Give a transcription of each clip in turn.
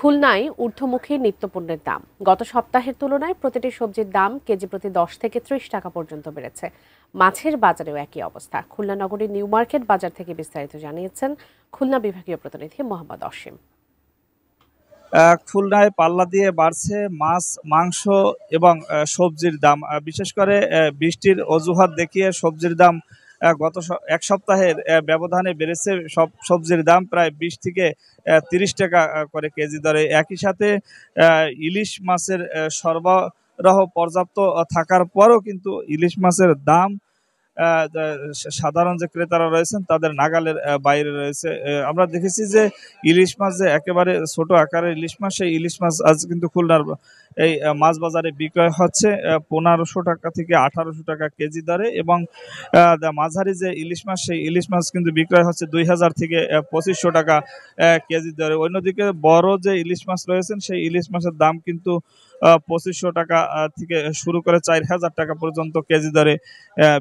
খুলনায় ঊর্ধ্বমুখী নিত্যপণ্যের দাম গত সপ্তাহের তুলনায় প্রতিটি সবজির দাম কেজি প্রতি 10 থেকে 30 টাকা পর্যন্ত বেড়েছে। মাছের বাজারেও একই অবস্থা। খুলনা নগরীর নিউ মার্কেট বাজার থেকে বিস্তারিত জানিয়েছেন খুলনা বিভাগীয় প্রতিনিধি মোহাম্মদ অসীম। খুলনায় পাল্লা দিয়ে বাড়ছে মাছ, মাংস এবং সবজির দাম। বিশেষ করে বৃষ্টির অজুহাত দেখিয়ে সবজির দাম গত এক সপ্তাহের ব্যবধানে বেড়েছে। সব সবজির দাম প্রায় 20 থেকে 30 টাকা করে কেজি দরে। একই সাথে ইলিশ মাছের সরবরাহ পর্যাপ্ত থাকার পরও কিন্তু ইলিশ মাছের দাম সাধারণ যে ক্রেতারা রয়েছেন তাদের নাগালের বাইরে রয়েছে। আমরা দেখেছি যে ইলিশ মাছ যে একেবারে ছোট আকারের ইলিশ মাছ, সেই ইলিশ মাছ আজ কিন্তু খুলনার এই মাছ বাজারে বিক্রয় হচ্ছে 1500 টাকা থেকে 1800 টাকা কেজি দরে, এবং মাঝারি যে ইলিশ মাছ, সেই ইলিশ মাছ কিন্তু বিক্রয় হচ্ছে 2000 থেকে 2500 টাকা কেজি দরে। অন্যদিকে বড় যে ইলিশ মাছ রয়েছেন, সেই ইলিশ মাছের দাম কিন্তু 2500 টাকা থেকে শুরু করে 4000 টাকা পর্যন্ত কেজি দরে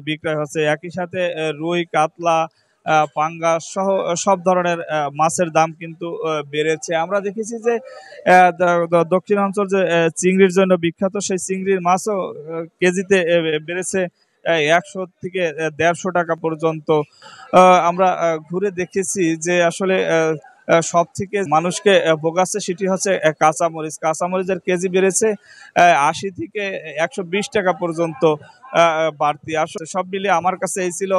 বিক্রয় হচ্ছে। একই সাথে রুই, কাতলা, পাঙ্গাস সহ সব ধরনের মাছের দাম কিন্তু বেড়েছে। আমরা দেখেছি যে দক্ষিণাঞ্চল যে চিংড়ির জন্য বিখ্যাত, সেই চিংড়ির মাছও কেজিতে বেড়েছে 100 থেকে 150 টাকা পর্যন্ত। আমরা ঘুরে দেখেছি যে আসলে সব থেকে মানুষকে ভোগাচ্ছে সেটি হচ্ছে কাঁচামরিচ। কাঁচামরিচের কেজি বেড়েছে 80 থেকে 120 টাকা পর্যন্ত বাড়তি। আসলে সব মিলিয়ে আমার কাছে এই ছিল